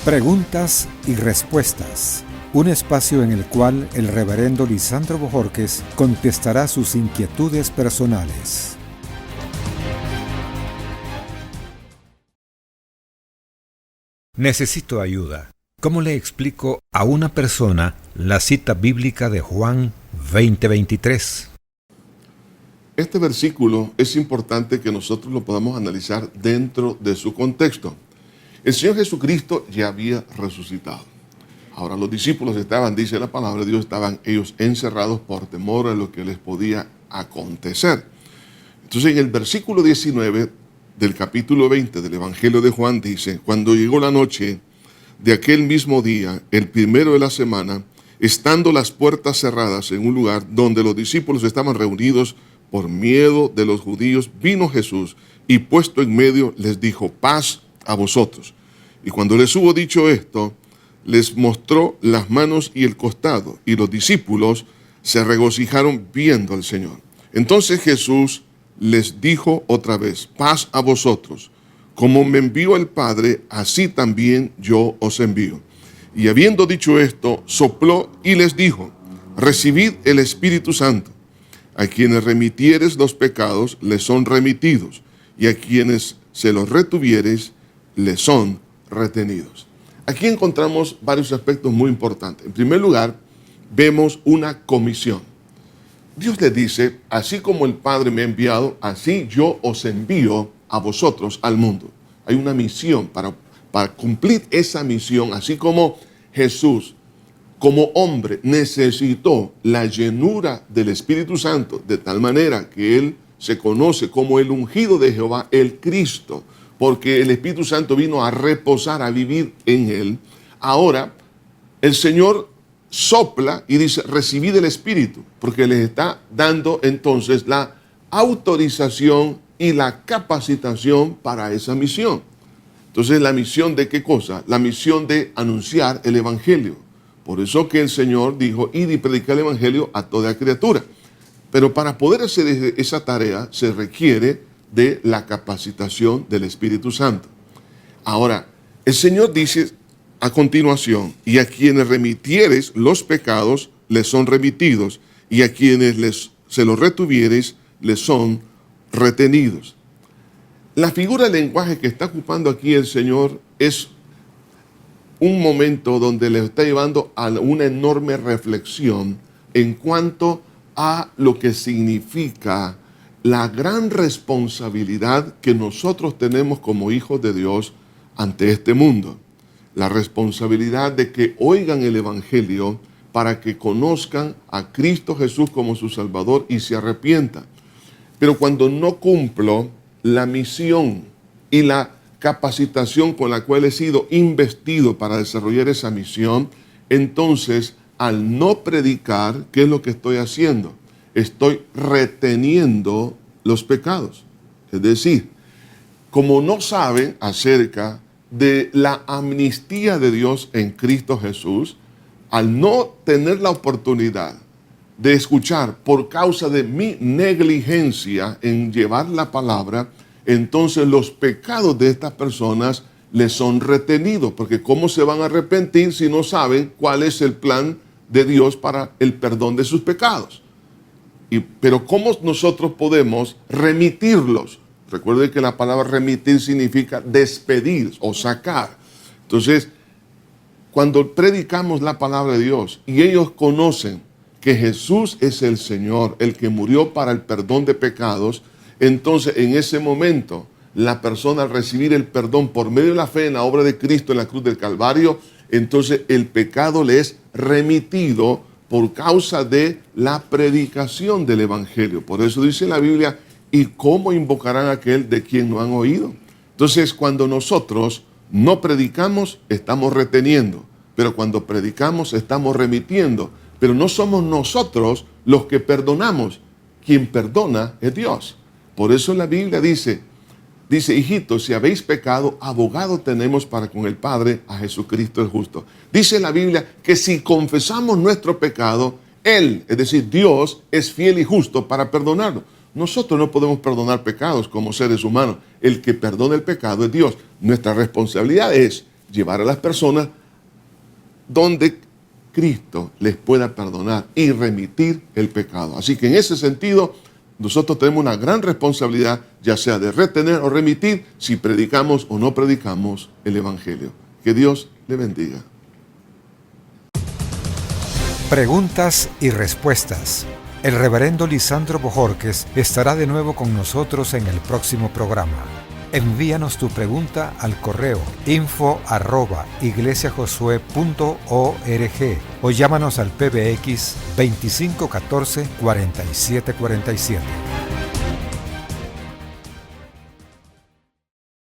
Preguntas y respuestas. Un espacio en el cual el reverendo Lisandro Bojorquez contestará sus inquietudes personales. Necesito ayuda. ¿Cómo le explico a una persona la cita bíblica de Juan 20:23? Este versículo es importante que nosotros lo podamos analizar dentro de su contexto. El Señor Jesucristo ya había resucitado. Ahora los discípulos estaban, dice la palabra de Dios, estaban ellos encerrados por temor a lo que les podía acontecer. Entonces en el versículo 19 del capítulo 20 del Evangelio de Juan dice: cuando llegó la noche de aquel mismo día, el primero de la semana, estando las puertas cerradas en un lugar donde los discípulos estaban reunidos por miedo de los judíos, vino Jesús y puesto en medio les dijo: paz a vosotros. Y cuando les hubo dicho esto, les mostró las manos y el costado, y los discípulos se regocijaron viendo al Señor. Entonces Jesús les dijo otra vez: paz a vosotros. Como me envió el Padre, así también yo os envío. Y habiendo dicho esto, sopló y les dijo: recibid el Espíritu Santo. A quienes remitieres los pecados, les son remitidos, y a quienes se los retuvieres, les son retenidos. Aquí encontramos varios aspectos muy importantes. En primer lugar, vemos una comisión. Dios les dice: así como el Padre me ha enviado, así yo os envío a vosotros al mundo. Hay una misión para cumplir esa misión, así como Jesús, como hombre, necesitó la llenura del Espíritu Santo, de tal manera que Él se conoce como el ungido de Jehová, el Cristo, porque el Espíritu Santo vino a reposar, a vivir en Él. Ahora, el Señor sopla y dice: recibid el Espíritu, porque les está dando entonces la autorización y la capacitación para esa misión. Entonces, ¿la misión de qué cosa? La misión de anunciar el Evangelio. Por eso que el Señor dijo: id y predicar el Evangelio a toda criatura. Pero para poder hacer esa tarea se requiere de la capacitación del Espíritu Santo. Ahora, el Señor dice a continuación: y a quienes remitieres los pecados, les son remitidos, y a quienes se los retuvieres, les son retenidos. La figura de lenguaje que está ocupando aquí el Señor es un momento donde le está llevando a una enorme reflexión en cuanto a lo que significa la gran responsabilidad que nosotros tenemos como hijos de Dios ante este mundo. La responsabilidad de que oigan el Evangelio para que conozcan a Cristo Jesús como su Salvador y se arrepientan. Pero cuando no cumplo la misión y la capacitación con la cual he sido investido para desarrollar esa misión, entonces al no predicar, ¿qué es lo que estoy haciendo? Estoy reteniendo los pecados. Es decir, como no saben acerca de la amnistía de Dios en Cristo Jesús, al no tener la oportunidad de escuchar por causa de mi negligencia en llevar la palabra, entonces los pecados de estas personas les son retenidos, porque ¿cómo se van a arrepentir si no saben cuál es el plan de Dios para el perdón de sus pecados? Pero ¿cómo nosotros podemos remitirlos? Recuerden que la palabra remitir significa despedir o sacar. Entonces, cuando predicamos la palabra de Dios y ellos conocen que Jesús es el Señor, el que murió para el perdón de pecados, entonces en ese momento la persona, al recibir el perdón por medio de la fe en la obra de Cristo en la cruz del Calvario, entonces el pecado le es remitido por causa de la predicación del Evangelio. Por eso dice la Biblia: ¿y cómo invocarán a aquel de quien no han oído? Entonces, cuando nosotros no predicamos, estamos reteniendo, pero cuando predicamos, estamos remitiendo. Pero no somos nosotros los que perdonamos. Quien perdona es Dios. Por eso la Biblia dice: hijitos, si habéis pecado, abogado tenemos para con el Padre, a Jesucristo el justo. Dice la Biblia que si confesamos nuestro pecado, Él, es decir, Dios, es fiel y justo para perdonarnos. Nosotros no podemos perdonar pecados como seres humanos. El que perdona el pecado es Dios. Nuestra responsabilidad es llevar a las personas donde Cristo les pueda perdonar y remitir el pecado. Así que en ese sentido, nosotros tenemos una gran responsabilidad, ya sea de retener o remitir, si predicamos o no predicamos el Evangelio. Que Dios le bendiga. Preguntas y respuestas. El reverendo Lisandro Bojorquez estará de nuevo con nosotros en el próximo programa. Envíanos tu pregunta al correo info@iglesiajosue.org o llámanos al PBX 2514 4747.